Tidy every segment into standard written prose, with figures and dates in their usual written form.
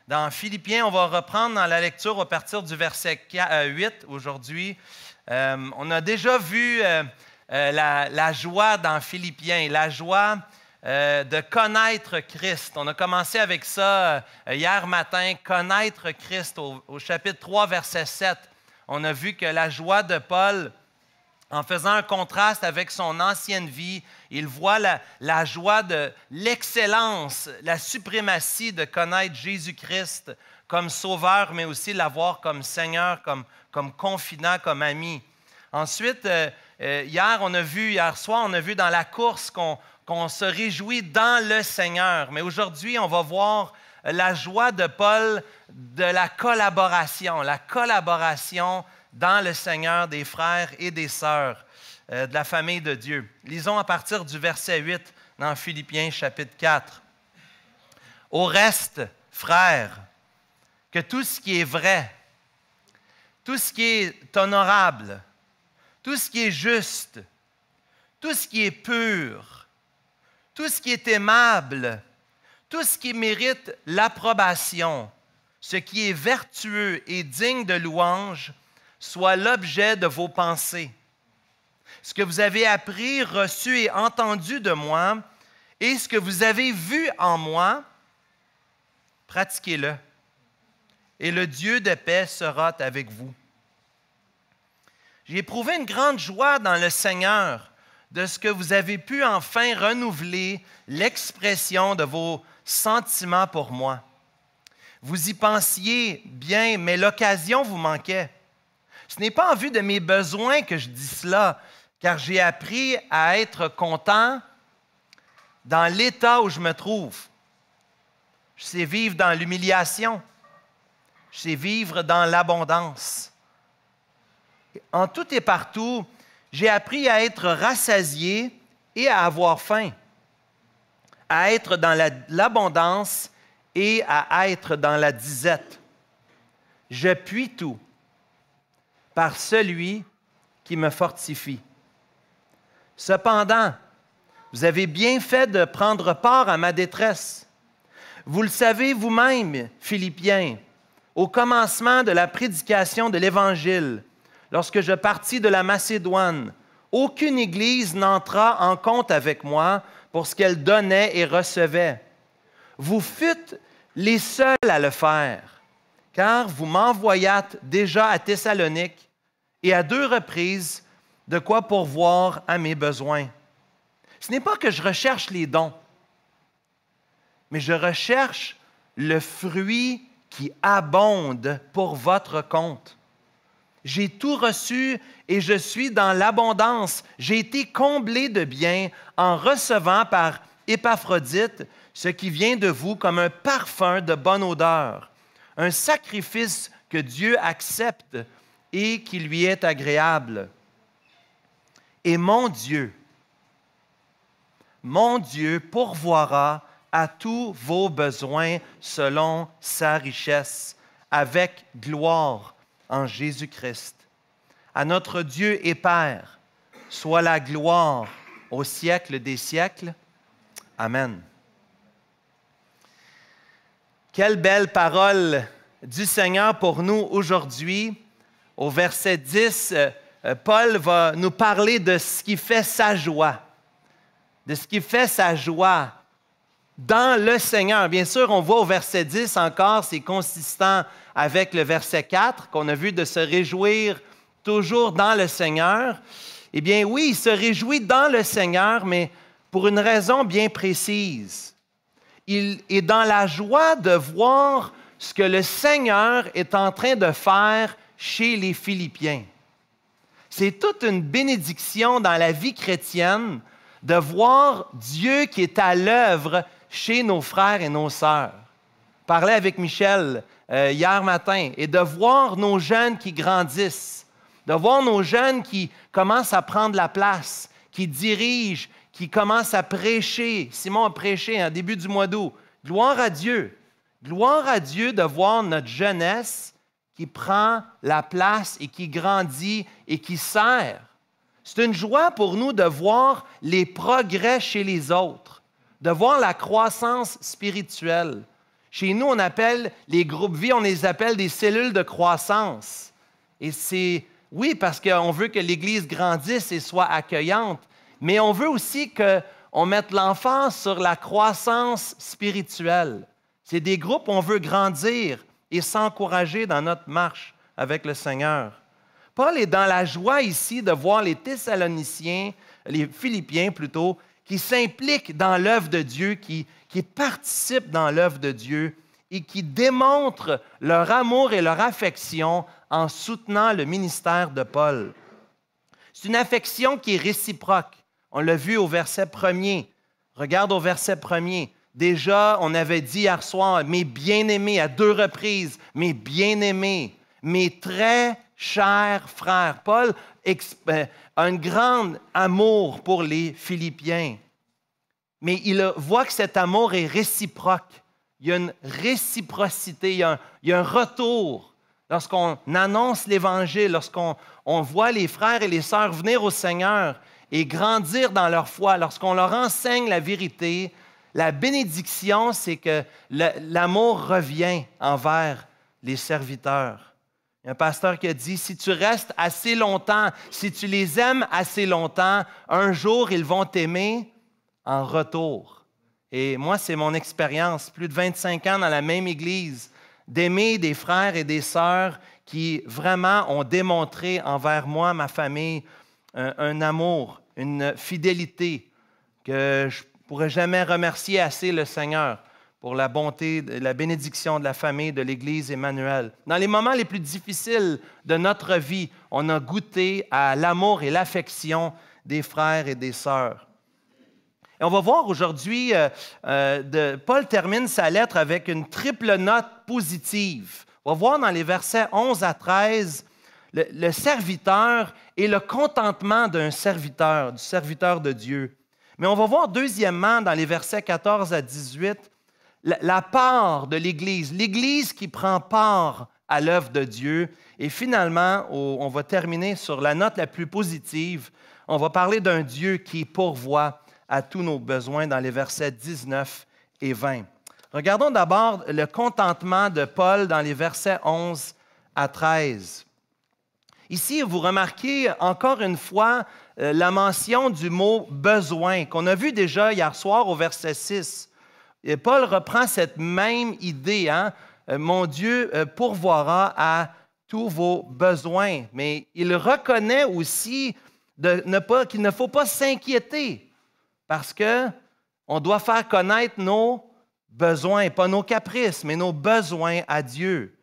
Dans Philippiens, on va reprendre dans la lecture à partir du verset 8 aujourd'hui. On a déjà vu la joie dans Philippiens, la joie de connaître Christ. On a commencé avec ça hier matin, connaître Christ au chapitre 3, verset 7. On a vu que la joie de Paul, en faisant un contraste avec son ancienne vie, il voit la joie de l'excellence, la suprématie de connaître Jésus-Christ comme sauveur, mais aussi l'avoir comme Seigneur, comme confident, comme ami. Ensuite, hier soir, on a vu dans la course qu'on se réjouit dans le Seigneur. Mais aujourd'hui, on va voir la joie de Paul de la collaboration dans le Seigneur des frères et des sœurs de la famille de Dieu. Lisons à partir du verset 8 dans Philippiens chapitre 4. « Au reste, frères, que tout ce qui est vrai, tout ce qui est honorable, tout ce qui est juste, tout ce qui est pur, tout ce qui est aimable, tout ce qui mérite l'approbation, ce qui est vertueux et digne de louange, soit l'objet de vos pensées. Ce que vous avez appris, reçu et entendu de moi, et ce que vous avez vu en moi, pratiquez-le, et le Dieu de paix sera avec vous. J'ai éprouvé une grande joie dans le Seigneur de ce que vous avez pu enfin renouveler l'expression de vos sentiments pour moi. Vous y pensiez bien, mais l'occasion vous manquait. Ce n'est pas en vue de mes besoins que je dis cela, car j'ai appris à être content dans l'état où je me trouve. Je sais vivre dans l'humiliation. Je sais vivre dans l'abondance. En tout et partout, j'ai appris à être rassasié et à avoir faim, à être dans l'abondance et à être dans la disette. Je puis tout par celui qui me fortifie. Cependant, vous avez bien fait de prendre part à ma détresse. Vous le savez vous-même, Philippiens, au commencement de la prédication de l'Évangile, lorsque je partis de la Macédoine, aucune Église n'entra en compte avec moi pour ce qu'elle donnait et recevait. Vous fûtes les seuls à le faire, car vous m'envoyâtes déjà à Thessalonique et à 2 reprises de quoi pourvoir à mes besoins. Ce n'est pas que je recherche les dons, mais je recherche le fruit qui abonde pour votre compte. J'ai tout reçu et je suis dans l'abondance. J'ai été comblé de biens en recevant par Épaphrodite ce qui vient de vous comme un parfum de bonne odeur, un sacrifice que Dieu accepte et qui lui est agréable. Et mon Dieu pourvoira à tous vos besoins selon sa richesse, avec gloire en Jésus-Christ. À notre Dieu et Père, soit la gloire au siècle des siècles. Amen. Quelle belle parole du Seigneur pour nous aujourd'hui. Au verset 10, Paul va nous parler de ce qui fait sa joie. De ce qui fait sa joie dans le Seigneur. Bien sûr, on voit au verset 10 encore, c'est consistant avec le verset 4 qu'on a vu de se réjouir toujours dans le Seigneur. Eh bien oui, il se réjouit dans le Seigneur, mais pour une raison bien précise. Il est dans la joie de voir ce que le Seigneur est en train de faire chez les Philippiens. C'est toute une bénédiction dans la vie chrétienne de voir Dieu qui est à l'œuvre chez nos frères et nos sœurs. Je parlais avec Michel hier matin, et de voir nos jeunes qui grandissent, de voir nos jeunes qui commencent à prendre la place, qui dirigent, qui commencent à prêcher. Simon a prêché en début du mois d'août. Gloire à Dieu. Gloire à Dieu de voir notre jeunesse qui prend la place et qui grandit et qui sert. C'est une joie pour nous de voir les progrès chez les autres, de voir la croissance spirituelle. Chez nous, on appelle les groupes vie, on les appelle des cellules de croissance. Et c'est, oui, parce qu'on veut que l'Église grandisse et soit accueillante, mais on veut aussi qu'on mette l'emphase sur la croissance spirituelle. C'est des groupes où on veut grandir et s'encourager dans notre marche avec le Seigneur. Paul est dans la joie ici de voir les Thessaloniciens, les Philippiens plutôt, qui s'impliquent dans l'œuvre de Dieu, qui participent dans l'œuvre de Dieu et qui démontrent leur amour et leur affection en soutenant le ministère de Paul. C'est une affection qui est réciproque. On l'a vu au verset 1er. Regarde au verset 1er. Déjà, on avait dit hier soir, mes bien-aimés, à 2 reprises, mes bien-aimés, mes très chers frères. Paul a un grand amour pour les Philippiens, mais il voit que cet amour est réciproque. Il y a une réciprocité, il y a un retour. Lorsqu'on annonce l'Évangile, lorsqu'on voit les frères et les sœurs venir au Seigneur et grandir dans leur foi, lorsqu'on leur enseigne la vérité, la bénédiction, c'est que l'amour revient envers les serviteurs. Il y a un pasteur qui a dit, si tu restes assez longtemps, si tu les aimes assez longtemps, un jour, ils vont t'aimer en retour. Et moi, c'est mon expérience, plus de 25 ans dans la même Église, d'aimer des frères et des sœurs qui vraiment ont démontré envers moi, ma famille, un amour, une fidélité que je ne pourrais jamais remercier assez le Seigneur pour la bonté, la bénédiction de la famille de l'Église Emmanuel. Dans les moments les plus difficiles de notre vie, on a goûté à l'amour et l'affection des frères et des sœurs. Et on va voir aujourd'hui, Paul termine sa lettre avec une triple note positive. On va voir dans les versets 11 à 13 le serviteur et le contentement d'un serviteur, du serviteur de Dieu. Mais on va voir deuxièmement dans les versets 14 à 18 la part de l'Église, l'Église qui prend part à l'œuvre de Dieu. Et finalement, on va terminer sur la note la plus positive. On va parler d'un Dieu qui pourvoit à tous nos besoins dans les versets 19 et 20. Regardons d'abord le contentement de Paul dans les versets 11 à 13. Ici, vous remarquez encore une fois la mention du mot « besoin » qu'on a vu déjà hier soir au verset 6. Et Paul reprend cette même idée, hein? Mon Dieu pourvoira à tous vos besoins. Mais il reconnaît aussi qu'il ne faut pas s'inquiéter parce qu'on doit faire connaître nos besoins, pas nos caprices, mais nos besoins à Dieu.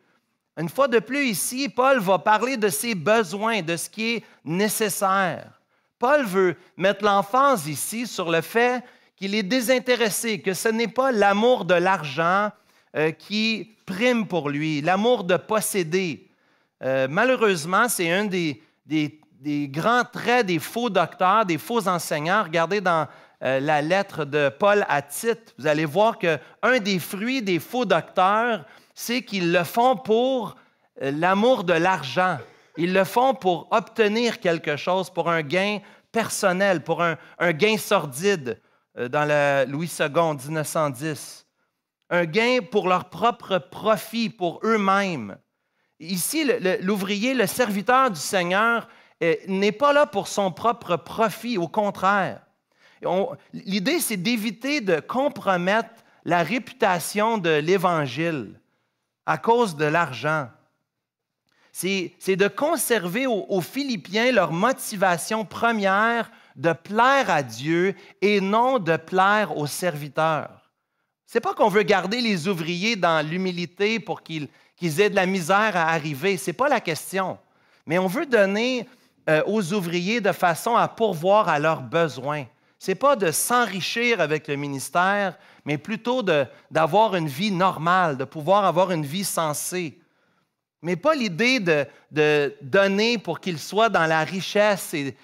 Une fois de plus ici, Paul va parler de ses besoins, de ce qui est nécessaire. Paul veut mettre l'emphase ici sur le fait qu'il est désintéressé, que ce n'est pas l'amour de l'argent qui prime pour lui, l'amour de posséder. Malheureusement, c'est un des grands traits des faux docteurs, des faux enseignants. Regardez dans la lettre de Paul à Tite, vous allez voir qu'un des fruits des faux docteurs, c'est qu'ils le font pour l'amour de l'argent. Ils le font pour obtenir quelque chose, pour un gain personnel, pour un gain sordide. Dans la Louis II, 1910. Un gain pour leur propre profit, pour eux-mêmes. Ici, l'ouvrier, le serviteur du Seigneur, n'est pas là pour son propre profit, au contraire. L'idée, c'est d'éviter de compromettre la réputation de l'Évangile à cause de l'argent. C'est de conserver aux Philippiens leur motivation première de plaire à Dieu et non de plaire aux serviteurs. Ce n'est pas qu'on veut garder les ouvriers dans l'humilité pour qu'ils aient de la misère à arriver. Ce n'est pas la question. Mais on veut donner aux ouvriers de façon à pourvoir à leurs besoins. Ce n'est pas de s'enrichir avec le ministère, mais plutôt d'avoir une vie normale, de pouvoir avoir une vie sensée. Mais pas l'idée de donner pour qu'ils soient dans la richesse et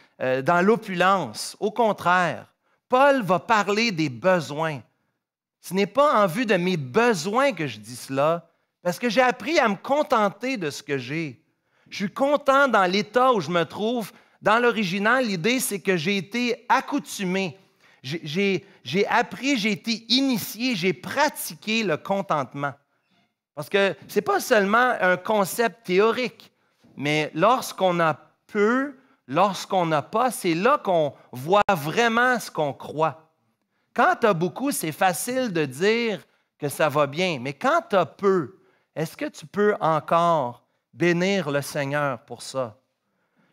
dans l'opulence. Au contraire, Paul va parler des besoins. Ce n'est pas en vue de mes besoins que je dis cela, parce que j'ai appris à me contenter de ce que j'ai. Je suis content dans l'état où je me trouve. Dans l'original, l'idée, c'est que j'ai été accoutumé. J'ai appris, j'ai été initié, j'ai pratiqué le contentement. Parce que ce n'est pas seulement un concept théorique, mais lorsqu'on a peu, lorsqu'on n'a pas, c'est là qu'on voit vraiment ce qu'on croit. Quand tu as beaucoup, c'est facile de dire que ça va bien, mais quand tu as peu, est-ce que tu peux encore bénir le Seigneur pour ça?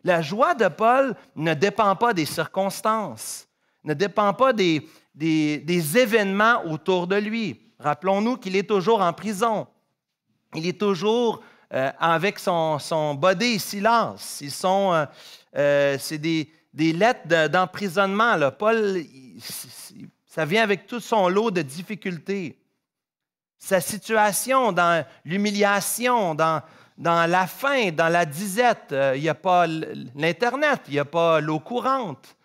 La joie de Paul ne dépend pas des circonstances, ne dépend pas des événements autour de lui. Rappelons-nous qu'il est toujours en prison. Il est toujours avec son body Silas. C'est des lettres d'emprisonnement. Là. Paul, ça vient avec tout son lot de difficultés. Sa situation dans l'humiliation, dans la faim, dans la disette, il n'y a pas l'Internet, il n'y a pas l'eau courante,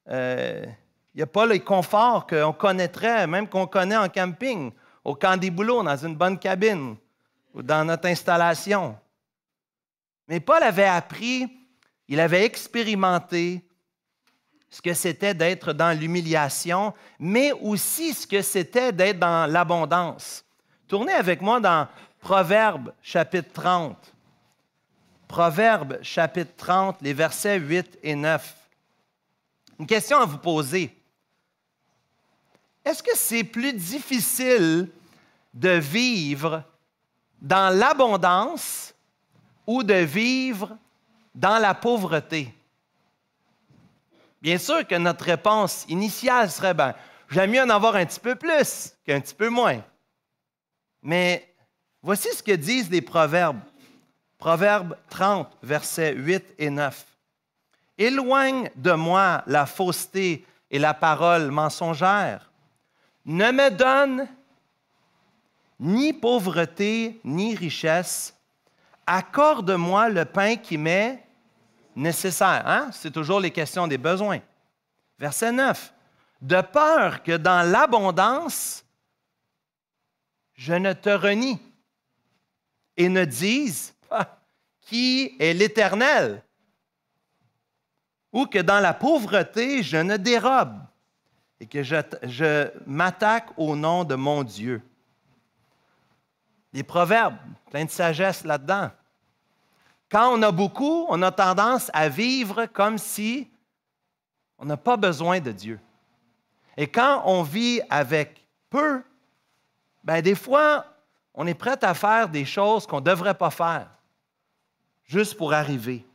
il n'y a pas les conforts qu'on connaîtrait, même qu'on connaît en camping, au camp des boulots, dans une bonne cabine ou dans notre installation. Mais Paul avait appris, il avait expérimenté ce que c'était d'être dans l'humiliation, mais aussi ce que c'était d'être dans l'abondance. Tournez avec moi dans Proverbes, chapitre 30. Proverbes, chapitre 30, les versets 8 et 9. Une question à vous poser. Est-ce que c'est plus difficile de vivre dans l'abondance ou de vivre dans la pauvreté? Bien sûr que notre réponse initiale serait, j'aime mieux en avoir un petit peu plus qu'un petit peu moins. Mais voici ce que disent les Proverbes. Proverbe 30, versets 8 et 9. « Éloigne de moi la fausseté et la parole mensongère. Ne me donne ni pauvreté ni richesse. Accorde-moi le pain qui m'est nécessaire. » Hein? C'est toujours les questions des besoins. Verset 9. « De peur que dans l'abondance, je ne te renie et ne dise qui est l'Éternel, ou que dans la pauvreté, je ne dérobe et que je m'attaque au nom de mon Dieu. » Des proverbes, plein de sagesse là-dedans. Quand on a beaucoup, on a tendance à vivre comme si on n'a pas besoin de Dieu. Et quand on vit avec peu, des fois, on est prêt à faire des choses qu'on ne devrait pas faire, juste pour arriver.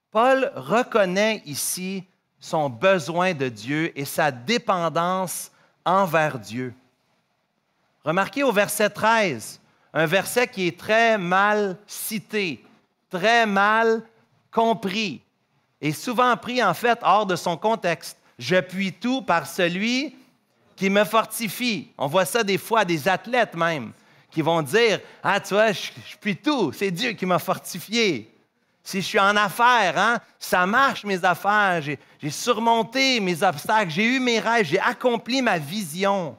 Paul reconnaît ici son besoin de Dieu et sa dépendance envers Dieu. Remarquez au verset 13, un verset qui est très mal cité, très mal compris et souvent pris en fait hors de son contexte. « Je puis tout par celui qui me fortifie. » On voit ça des fois à des athlètes même, qui vont dire « Ah, tu vois, je puis tout, c'est Dieu qui m'a fortifié. Si je suis en affaires, ça marche mes affaires, j'ai surmonté mes obstacles, j'ai eu mes rêves, j'ai accompli ma vision. »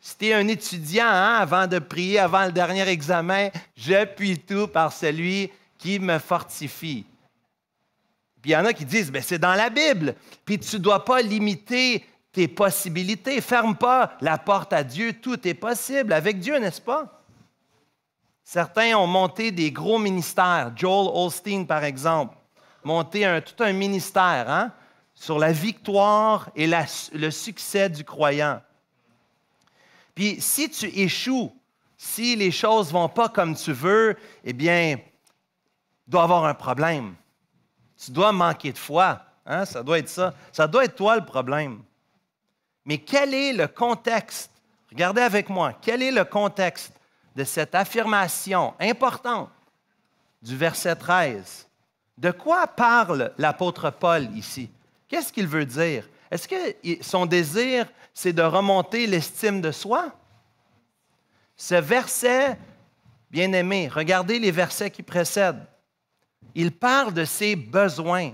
Si tu es un étudiant, avant de prier, avant le dernier examen, « Je puis tout par celui qui me fortifie. » Puis il y en a qui disent « C'est dans la Bible, puis tu ne dois pas limiter tes possibilités. Ferme pas la porte à Dieu. Tout est possible avec Dieu, n'est-ce pas? » Certains ont monté des gros ministères. Joel Osteen, par exemple, monté tout un ministère sur la victoire et le succès du croyant. Puis si tu échoues, si les choses ne vont pas comme tu veux, eh bien, il doit y avoir un problème. Tu dois manquer de foi. Ça doit être ça. Ça doit être toi le problème. Mais quel est le contexte? Regardez avec moi. Quel est le contexte de cette affirmation importante du verset 13? De quoi parle l'apôtre Paul ici? Qu'est-ce qu'il veut dire? Est-ce que son désir, c'est de remonter l'estime de soi? Ce verset, bien aimé, regardez les versets qui précèdent. Il parle de ses besoins.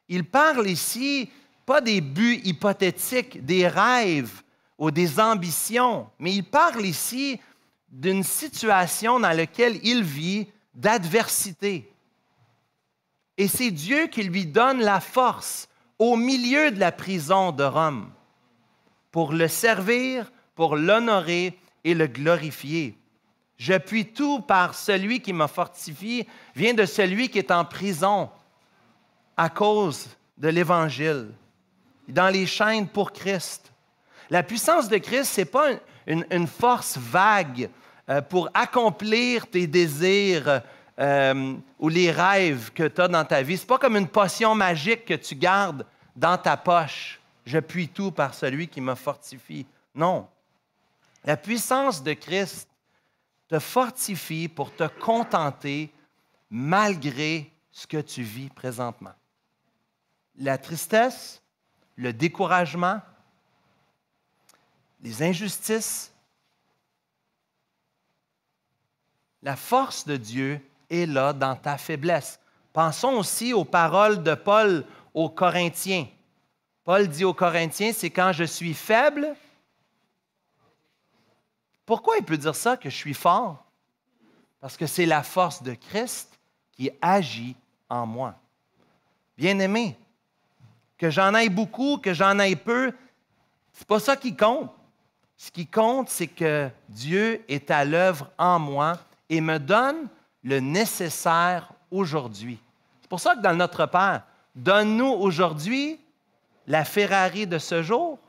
Il parle ici pas des buts hypothétiques, des rêves ou des ambitions, mais il parle ici d'une situation dans laquelle il vit d'adversité. Et c'est Dieu qui lui donne la force au milieu de la prison de Rome pour le servir, pour l'honorer et le glorifier. Je puis tout par celui qui me fortifie, vient de celui qui est en prison à cause de l'Évangile, dans les chaînes pour Christ. La puissance de Christ, ce n'est pas une force vague pour accomplir tes désirs ou les rêves que tu as dans ta vie. Ce n'est pas comme une potion magique que tu gardes dans ta poche. Je puis tout par celui qui me fortifie. Non. La puissance de Christ te fortifie pour te contenter malgré ce que tu vis présentement. La tristesse, le découragement, les injustices, la force de Dieu est là dans ta faiblesse. Pensons aussi aux paroles de Paul aux Corinthiens. Paul dit aux Corinthiens, c'est quand je suis faible. Pourquoi il peut dire ça, que je suis fort? Parce que c'est la force de Christ qui agit en moi. Bien-aimé, que j'en aille beaucoup, que j'en aille peu, c'est pas ça qui compte. Ce qui compte, c'est que Dieu est à l'œuvre en moi et me donne le nécessaire aujourd'hui. C'est pour ça que dans le Notre Père, donne-nous aujourd'hui la Ferrari de ce jour.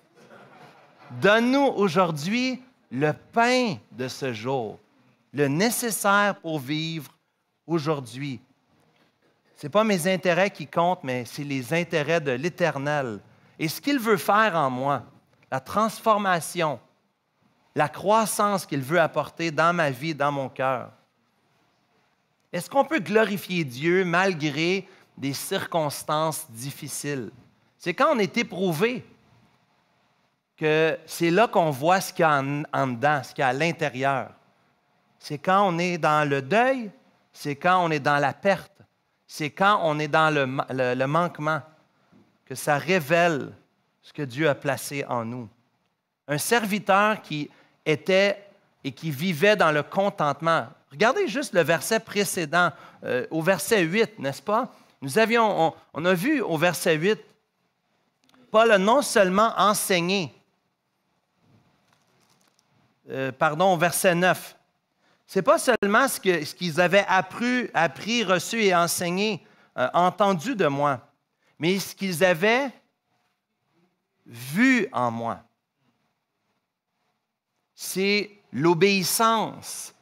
Donne-nous aujourd'hui le pain de ce jour, le nécessaire pour vivre aujourd'hui. Ce n'est pas mes intérêts qui comptent, mais c'est les intérêts de l'Éternel. Et ce qu'il veut faire en moi, la transformation, la croissance qu'il veut apporter dans ma vie, dans mon cœur. Est-ce qu'on peut glorifier Dieu malgré des circonstances difficiles? C'est quand on est éprouvé que c'est là qu'on voit ce qu'il y a en dedans, ce qu'il y a à l'intérieur. C'est quand on est dans le deuil, c'est quand on est dans la perte, c'est quand on est dans le manquement, que ça révèle ce que Dieu a placé en nous. Un serviteur qui était et qui vivait dans le contentement. Regardez juste le verset précédent, au verset 8, n'est-ce pas? On a vu au verset 8, Paul a non seulement enseigné, au verset 9, ce n'est pas seulement ce qu'ils avaient appris, reçu et enseigné, entendu de moi, mais ce qu'ils avaient vu en moi. C'est l'obéissance,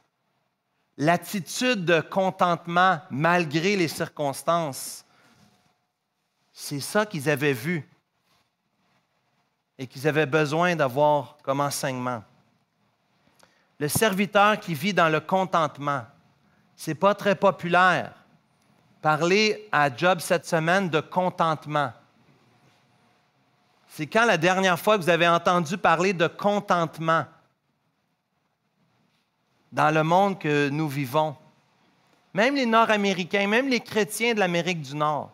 l'attitude de contentement malgré les circonstances. C'est ça qu'ils avaient vu et qu'ils avaient besoin d'avoir comme enseignement. Le serviteur qui vit dans le contentement, ce n'est pas très populaire. Parler à Job cette semaine de contentement. C'est quand la dernière fois que vous avez entendu parler de contentement dans le monde que nous vivons? Même les Nord-Américains, même les chrétiens de l'Amérique du Nord.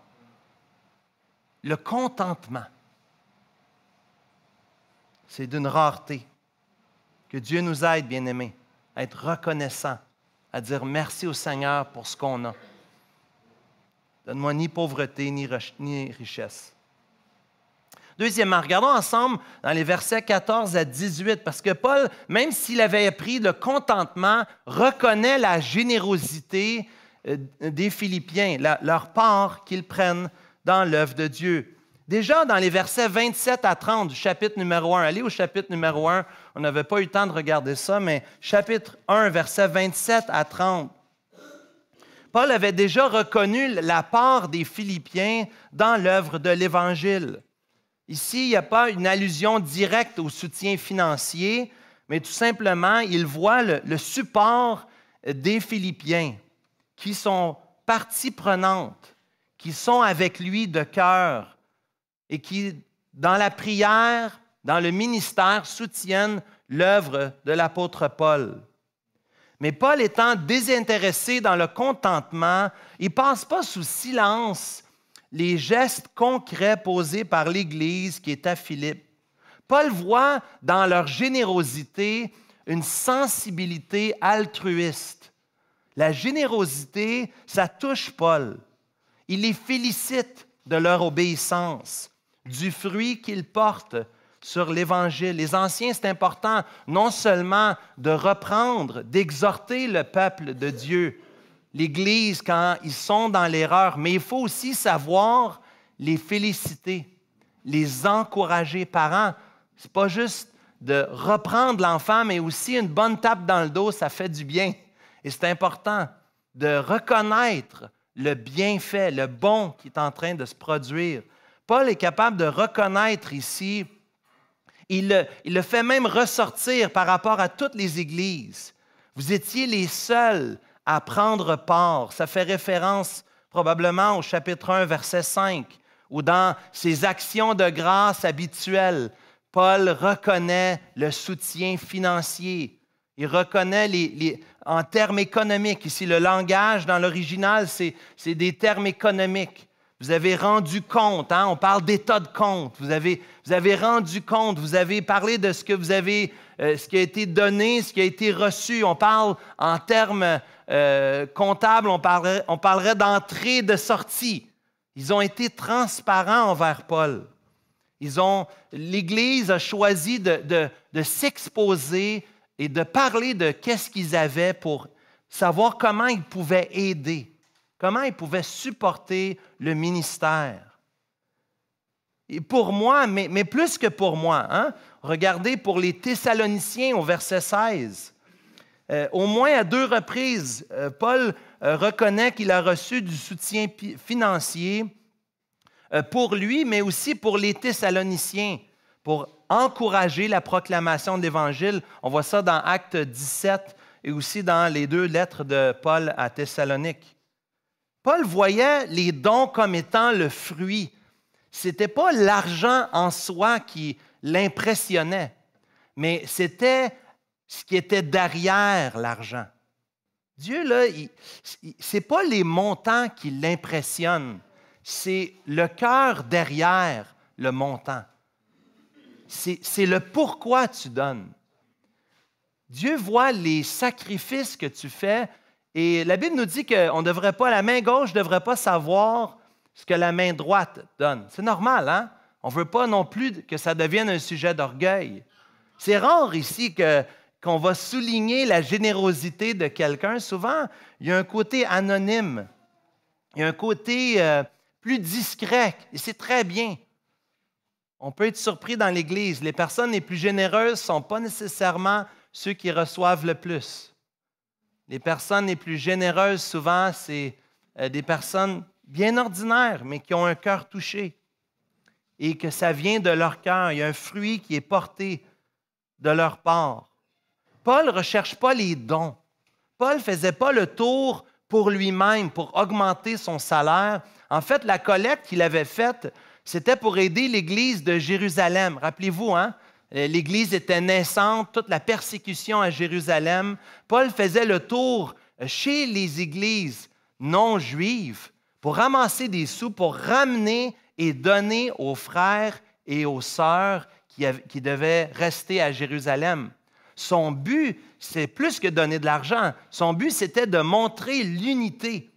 Le contentement, c'est d'une rareté. Que Dieu nous aide, bien-aimés, à être reconnaissants, à dire merci au Seigneur pour ce qu'on a. Donne-moi ni pauvreté, ni richesse. Deuxièmement, regardons ensemble dans les versets 14 à 18, parce que Paul, même s'il avait appris le contentement, reconnaît la générosité des Philippiens, leur part qu'ils prennent dans l'œuvre de Dieu. Déjà, dans les versets 27 à 30 du chapitre numéro 1, allez au chapitre numéro 1, on n'avait pas eu le temps de regarder ça, mais chapitre 1, versets 27 à 30. Paul avait déjà reconnu la part des Philippiens dans l'œuvre de l'Évangile. Ici, il n'y a pas une allusion directe au soutien financier, mais tout simplement, il voit le support des Philippiens qui sont partie prenante, qui sont avec lui de cœur et qui, dans la prière, dans le ministère, soutiennent l'œuvre de l'apôtre Paul. Mais Paul étant désintéressé dans le contentement, il ne passe pas sous silence les gestes concrets posés par l'Église qui est à Philippe. Paul voit dans leur générosité une sensibilité altruiste. La générosité, ça touche Paul. Il les félicite de leur obéissance, du fruit qu'ils portent sur l'Évangile. Les anciens, c'est important non seulement de reprendre, d'exhorter le peuple de Dieu, l'Église quand ils sont dans l'erreur, mais il faut aussi savoir les féliciter, les encourager. Parents, ce n'est pas juste de reprendre l'enfant, mais aussi une bonne tape dans le dos, ça fait du bien. Et c'est important de reconnaître le bienfait, le bon qui est en train de se produire. Paul est capable de reconnaître ici, il le fait même ressortir par rapport à toutes les églises. Vous étiez les seuls à prendre part. Ça fait référence probablement au chapitre 1, verset 5, où dans ses actions de grâce habituelles, Paul reconnaît le soutien financier. Il reconnaît en termes économiques. Ici, le langage dans l'original, c'est des termes économiques. Vous avez rendu compte, hein? On parle d'état de compte. Vous avez rendu compte, vous avez parlé de ce que vous avez, ce qui a été donné, ce qui a été reçu. On parle en termes comptables, on parlerait d'entrée, de sortie. Ils ont été transparents envers Paul. L'Église a choisi de s'exposer et de parler de qu'est-ce qu'ils avaient pour savoir comment ils pouvaient aider, comment ils pouvaient supporter le ministère. Et pour moi, mais plus que pour moi, hein? Regardez pour les Thessaloniciens au verset 16. Au moins à 2 reprises, Paul reconnaît qu'il a reçu du soutien financier pour lui, mais aussi pour les Thessaloniciens, pour encourager la proclamation de l'Évangile. On voit ça dans Actes 17 et aussi dans les 2 lettres de Paul à Thessalonique. Paul voyait les dons comme étant le fruit. Ce n'était pas l'argent en soi qui l'impressionnait, mais c'était ce qui était derrière l'argent. Dieu, là, ce n'est pas les montants qui l'impressionnent, c'est le cœur derrière le montant. C'est le pourquoi tu donnes. Dieu voit les sacrifices que tu fais et la Bible nous dit qu'on ne devrait pas, la main gauche ne devrait pas savoir ce que la main droite donne. C'est normal, hein? On ne veut pas non plus que ça devienne un sujet d'orgueil. C'est rare ici qu'on va souligner la générosité de quelqu'un. Souvent, il y a un côté anonyme. Il y a un côté plus discret et c'est très bien. On peut être surpris dans l'Église. Les personnes les plus généreuses ne sont pas nécessairement ceux qui reçoivent le plus. Les personnes les plus généreuses, souvent, c'est des personnes bien ordinaires, mais qui ont un cœur touché et que ça vient de leur cœur. Il y a un fruit qui est porté de leur part. Paul ne recherche pas les dons. Paul ne faisait pas le tour pour lui-même, pour augmenter son salaire. En fait, la collecte qu'il avait faite, c'était pour aider l'Église de Jérusalem. Rappelez-vous, hein? L'Église était naissante, toute la persécution à Jérusalem. Paul faisait le tour chez les églises non juives pour ramasser des sous, pour ramener et donner aux frères et aux sœurs qui devaient rester à Jérusalem. Son but, c'est plus que donner de l'argent. Son but, c'était de montrer l'unité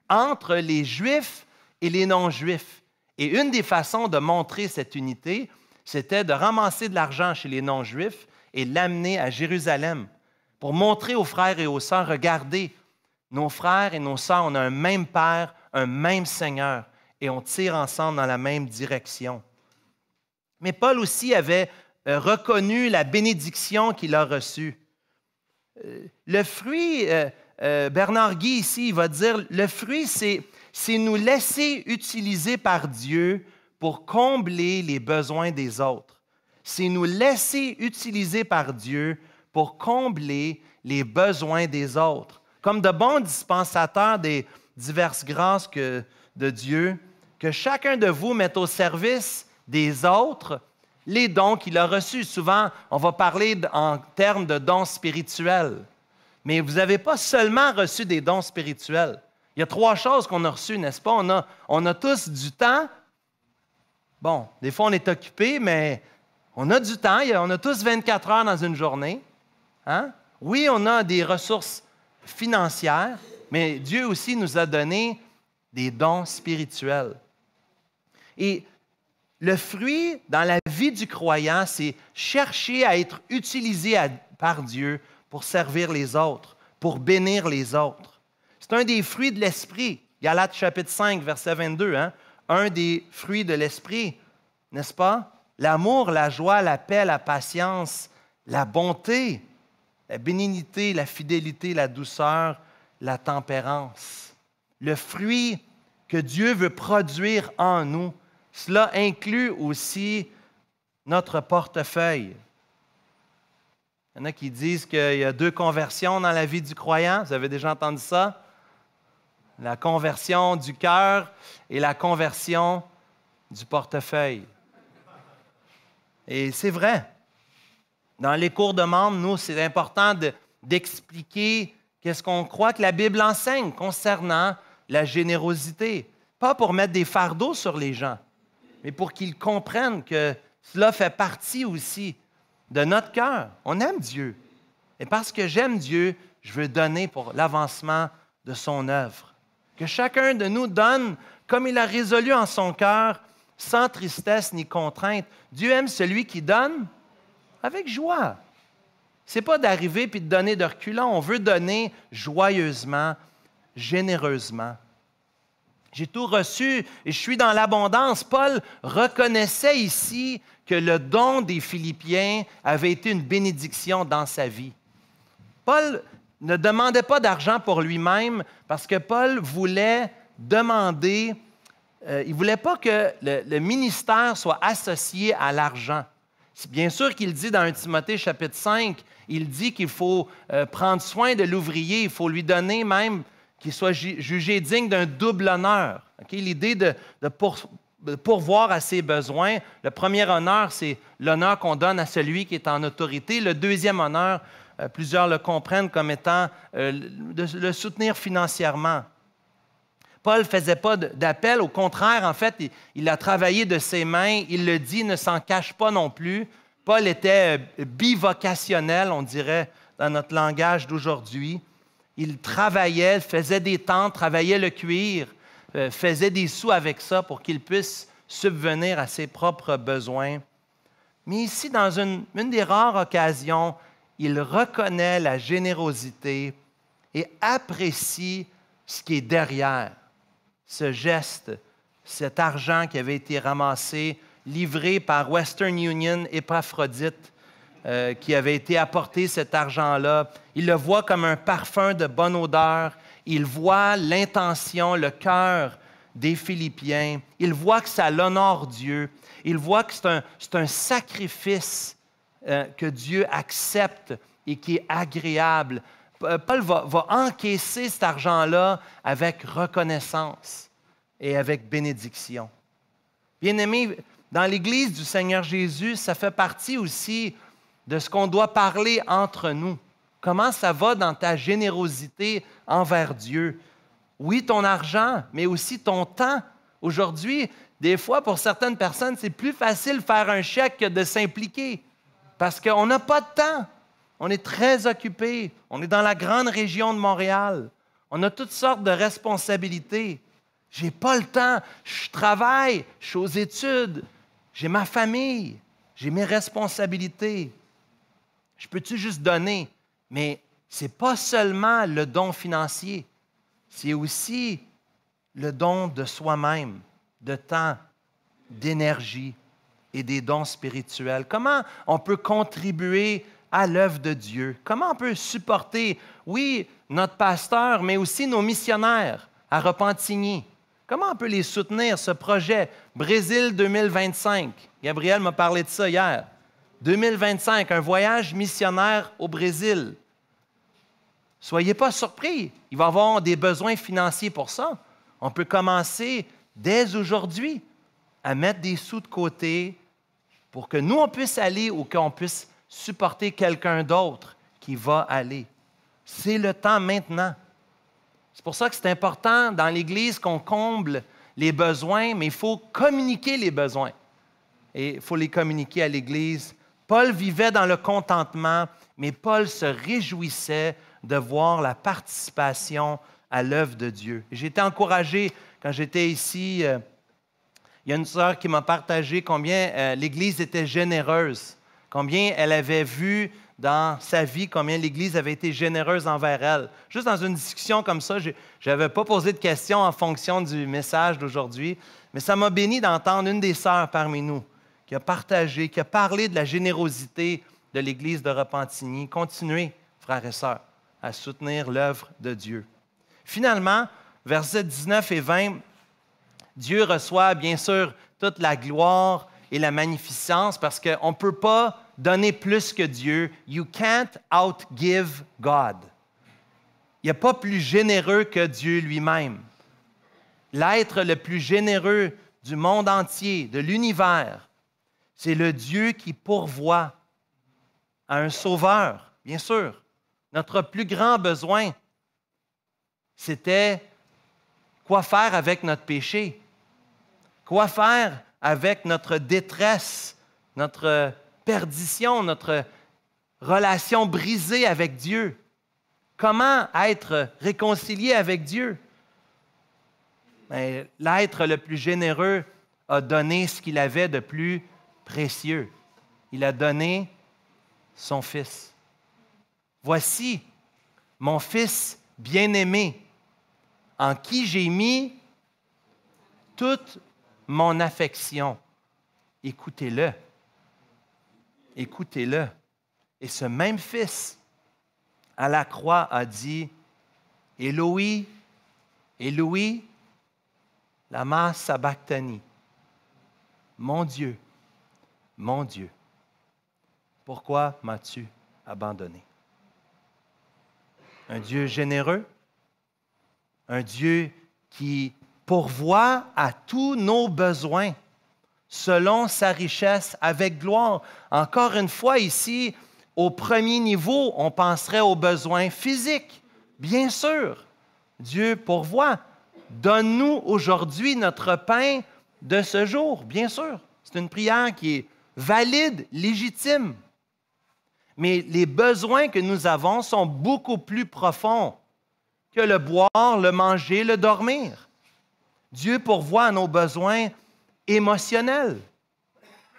entre les Juifs et les non-Juifs. Et une des façons de montrer cette unité, c'était de ramasser de l'argent chez les non-Juifs et l'amener à Jérusalem pour montrer aux frères et aux sœurs, regardez, nos frères et nos sœurs, on a un même Père, un même Seigneur, et on tire ensemble dans la même direction. Mais Paul aussi avait reconnu la bénédiction qu'il a reçue. Le fruit, Bernard Guy ici, il va dire, le fruit, c'est nous laisser utiliser par Dieu pour combler les besoins des autres. C'est nous laisser utiliser par Dieu pour combler les besoins des autres. Comme de bons dispensateurs des diverses grâces de Dieu, que chacun de vous mette au service des autres les dons qu'il a reçus. Souvent, on va parler en termes de dons spirituels. Mais vous n'avez pas seulement reçu des dons spirituels. Il y a 3 choses qu'on a reçues, n'est-ce pas? On a tous du temps. Bon, des fois, on est occupé, mais on a du temps. On a tous 24 heures dans une journée. Hein? Oui, on a des ressources financières, mais Dieu aussi nous a donné des dons spirituels. Et le fruit dans la vie du croyant, c'est chercher à être utilisé par Dieu pour servir les autres, pour bénir les autres. C'est un des fruits de l'Esprit. Galates chapitre 5, verset 22, hein? Un des fruits de l'Esprit, n'est-ce pas? L'amour, la joie, la paix, la patience, la bonté, la bénignité, la fidélité, la douceur, la tempérance. Le fruit que Dieu veut produire en nous, cela inclut aussi notre portefeuille. Il y en a qui disent qu'il y a 2 conversions dans la vie du croyant. Vous avez déjà entendu ça? La conversion du cœur et la conversion du portefeuille. Et c'est vrai. Dans les cours de membres, nous, c'est important d'expliquer qu'est-ce qu'on croit que la Bible enseigne concernant la générosité. Pas pour mettre des fardeaux sur les gens, mais pour qu'ils comprennent que cela fait partie aussi de notre cœur. On aime Dieu. Et parce que j'aime Dieu, je veux donner pour l'avancement de son œuvre. Que chacun de nous donne comme il a résolu en son cœur, sans tristesse ni contrainte. Dieu aime celui qui donne avec joie. Ce n'est pas d'arriver puis de donner de reculons. On veut donner joyeusement, généreusement. J'ai tout reçu et je suis dans l'abondance. Paul reconnaissait ici que le don des Philippiens avait été une bénédiction dans sa vie. Paul ne demandait pas d'argent pour lui-même parce que Paul voulait demander, il ne voulait pas que le ministère soit associé à l'argent. Bien sûr qu'il dit dans 1 Timothée chapitre 5, il dit qu'il faut prendre soin de l'ouvrier, il faut lui donner même qu'il soit jugé digne d'un double honneur. Okay? L'idée de pourvoir à ses besoins, le premier honneur, c'est l'honneur qu'on donne à celui qui est en autorité. Le deuxième honneur, plusieurs le comprennent comme étant de le soutenir financièrement. Paul ne faisait pas d'appel, au contraire, en fait, il a travaillé de ses mains, il le dit, ne s'en cache pas non plus. Paul était bivocationnel, on dirait, dans notre langage d'aujourd'hui. Il travaillait, faisait des tentes, travaillait le cuir, faisait des sous avec ça pour qu'il puisse subvenir à ses propres besoins. Mais ici, dans une des rares occasions, il reconnaît la générosité et apprécie ce qui est derrière ce geste, cet argent qui avait été ramassé, livré par Western Union, Épaphrodite, qui avait été apporté cet argent-là. Il le voit comme un parfum de bonne odeur. Il voit l'intention, le cœur des Philippiens. Il voit que ça l'honore Dieu. Il voit que c'est un sacrifice que Dieu accepte et qui est agréable. Paul va encaisser cet argent-là avec reconnaissance et avec bénédiction. Bien-aimés, dans l'Église du Seigneur Jésus, ça fait partie aussi de ce qu'on doit parler entre nous. Comment ça va dans ta générosité envers Dieu? Oui, ton argent, mais aussi ton temps. Aujourd'hui, des fois, pour certaines personnes, c'est plus facile de faire un chèque que de s'impliquer parce qu'on n'a pas de temps. On est très occupé. On est dans la grande région de Montréal. On a toutes sortes de responsabilités. Je n'ai pas le temps. Je travaille, je suis aux études, j'ai ma famille, j'ai mes responsabilités. Je peux-tu juste donner? Mais ce n'est pas seulement le don financier, c'est aussi le don de soi-même, de temps, d'énergie et des dons spirituels. Comment on peut contribuer à l'œuvre de Dieu? Comment on peut supporter, oui, notre pasteur, mais aussi nos missionnaires à Repentigny? Comment on peut les soutenir, ce projet Brésil 2025? Gabriel m'a parlé de ça hier. 2025, un voyage missionnaire au Brésil. Soyez pas surpris, il va y avoir des besoins financiers pour ça. On peut commencer dès aujourd'hui à mettre des sous de côté pour que nous, on puisse aller ou qu'on puisse supporter quelqu'un d'autre qui va aller. C'est le temps maintenant. C'est pour ça que c'est important dans l'Église qu'on comble les besoins, mais il faut communiquer les besoins. Et il faut les communiquer à l'Église. Paul vivait dans le contentement, mais Paul se réjouissait de voir la participation à l'œuvre de Dieu. J'ai été encouragé quand j'étais ici Il y a une sœur qui m'a partagé combien l'Église était généreuse, combien elle avait vu dans sa vie, combien l'Église avait été généreuse envers elle. Juste dans une discussion comme ça, je n'avais pas posé de questions en fonction du message d'aujourd'hui, mais ça m'a béni d'entendre une des sœurs parmi nous qui a partagé, qui a parlé de la générosité de l'Église de Repentigny. Continuez, frères et sœurs, à soutenir l'œuvre de Dieu. Finalement, versets 19 et 20, Dieu reçoit bien sûr toute la gloire et la magnificence parce qu'on ne peut pas donner plus que Dieu. You can't outgive God. Il n'y a pas plus généreux que Dieu lui-même. L'être le plus généreux du monde entier, de l'univers, c'est le Dieu qui pourvoit à un sauveur, bien sûr. Notre plus grand besoin, c'était quoi faire avec notre péché, quoi faire avec notre détresse, notre perdition, notre relation brisée avec Dieu. Comment être réconcilié avec Dieu? Bien, l'être le plus généreux a donné ce qu'il avait de plus précieux. Il a donné son Fils. Voici mon Fils bien-aimé, en qui j'ai mis toute mon affection. Écoutez-le. Écoutez-le. Et ce même Fils, à la croix, a dit, Éloi, Éloi, lama sabachthani. Mon Dieu, pourquoi m'as-tu abandonné? Un Dieu généreux, un Dieu qui pourvoit à tous nos besoins selon sa richesse avec gloire. Encore une fois, ici, au premier niveau, on penserait aux besoins physiques. Bien sûr, Dieu pourvoit. Donne-nous aujourd'hui notre pain de ce jour. Bien sûr, c'est une prière qui est valide, légitime. Mais les besoins que nous avons sont beaucoup plus profonds que le boire, le manger, le dormir. Dieu pourvoit à nos besoins émotionnels.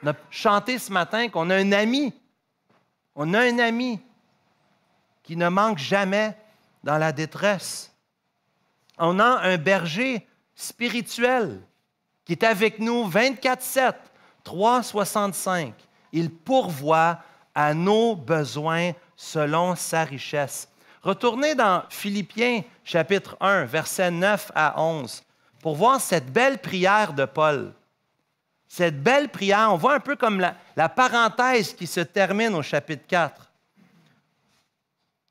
On a chanté ce matin qu'on a un ami. On a un ami qui ne manque jamais dans la détresse. On a un berger spirituel qui est avec nous 24/7, 365. Il pourvoit à nos besoins selon sa richesse. Retournez dans Philippiens chapitre 1, versets 9 à 11, pour voir cette belle prière de Paul. Cette belle prière, on voit un peu comme la parenthèse qui se termine au chapitre 4.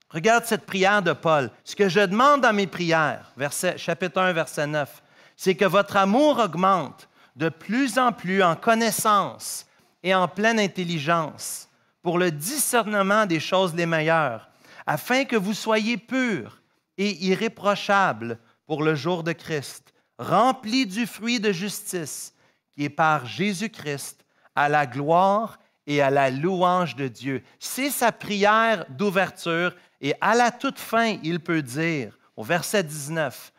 Regarde cette prière de Paul. Ce que je demande dans mes prières, chapitre 1, verset 9, c'est que votre amour augmente de plus en plus en connaissance et en pleine intelligence pour le discernement des choses les meilleures, afin que vous soyez purs et irréprochables pour le jour de Christ, remplis du fruit de justice qui est par Jésus-Christ à la gloire et à la louange de Dieu. C'est sa prière d'ouverture et à la toute fin, il peut dire, au verset 19,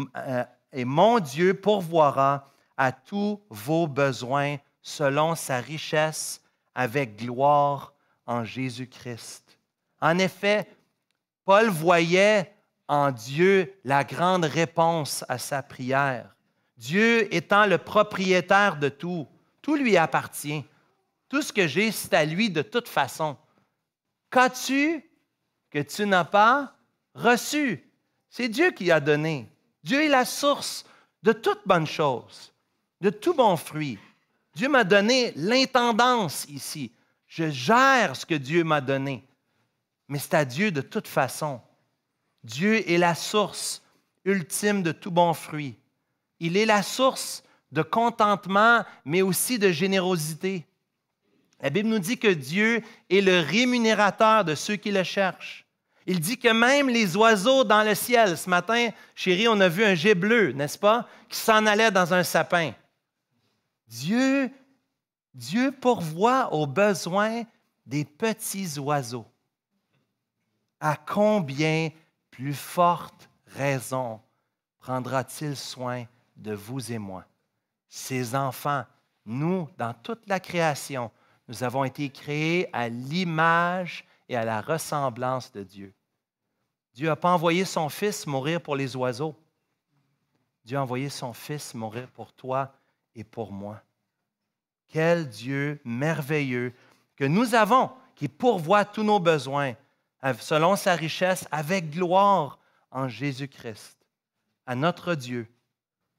« Et mon Dieu pourvoira à tous vos besoins selon sa richesse avec gloire en Jésus-Christ. » En effet, Paul voyait en Dieu la grande réponse à sa prière. Dieu étant le propriétaire de tout, tout lui appartient. Tout ce que j'ai, c'est à lui de toute façon. Qu'as-tu que tu n'as pas reçu? C'est Dieu qui a donné. Dieu est la source de toute bonne chose, de tout bon fruit. Dieu m'a donné l'intendance ici. Je gère ce que Dieu m'a donné. Mais c'est à Dieu de toute façon. Dieu est la source ultime de tout bon fruit. Il est la source de contentement, mais aussi de générosité. La Bible nous dit que Dieu est le rémunérateur de ceux qui le cherchent. Il dit que même les oiseaux dans le ciel, ce matin, chérie, on a vu un jet bleu, n'est-ce pas, qui s'en allait dans un sapin. Dieu pourvoit aux besoins des petits oiseaux. À combien plus forte raison prendra-t-il soin de vous et moi? ses enfants. Nous, dans toute la création, nous avons été créés à l'image et à la ressemblance de Dieu. Dieu n'a pas envoyé son Fils mourir pour les oiseaux. Dieu a envoyé son Fils mourir pour toi et pour moi. Quel Dieu merveilleux que nous avons, qui pourvoit tous nos besoins selon sa richesse avec gloire en Jésus-Christ. À notre Dieu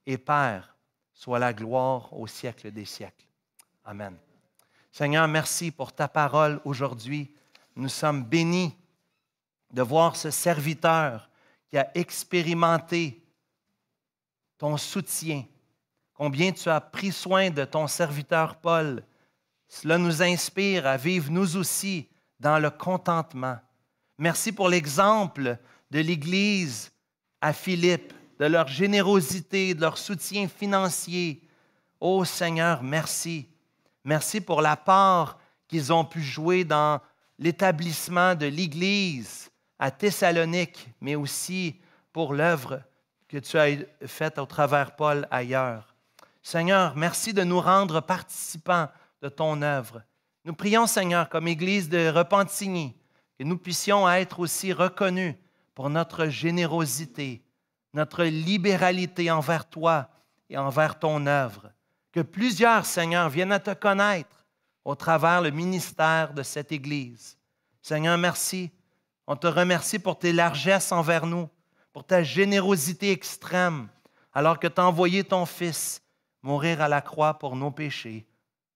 et Père soit la gloire au siècle des siècles. Amen. Seigneur, merci pour ta parole aujourd'hui. Nous sommes bénis de voir ce serviteur qui a expérimenté ton soutien. Combien tu as pris soin de ton serviteur Paul. Cela nous inspire à vivre nous aussi dans le contentement. Merci pour l'exemple de l'Église à Philippe, de leur générosité, de leur soutien financier. Ô Seigneur, merci. Merci pour la part qu'ils ont pu jouer dans l'établissement de l'Église à Thessalonique, mais aussi pour l'œuvre que tu as faite au travers Paul ailleurs. Seigneur, merci de nous rendre participants de ton œuvre. Nous prions, Seigneur, comme Église de Repentigny, que nous puissions être aussi reconnus pour notre générosité, notre libéralité envers toi et envers ton œuvre. Que plusieurs, Seigneur, viennent à te connaître au travers le ministère de cette Église. Seigneur, merci. On te remercie pour tes largesses envers nous, pour ta générosité extrême, alors que tu as envoyé ton Fils mourir à la croix pour nos péchés.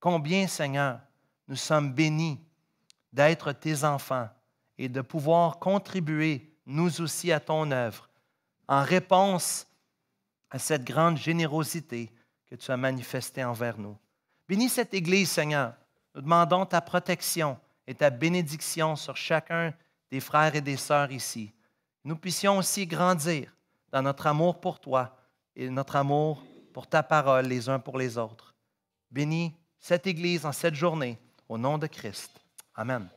Combien, Seigneur, nous sommes bénis d'être tes enfants et de pouvoir contribuer, nous aussi, à ton œuvre, en réponse à cette grande générosité que tu as manifestée envers nous. Bénis cette Église, Seigneur. Nous demandons ta protection et ta bénédiction sur chacun des frères et des sœurs ici. Nous puissions aussi grandir dans notre amour pour toi et notre amour pour ta parole les uns pour les autres. Bénis cette Église en cette journée, au nom de Christ. Amen.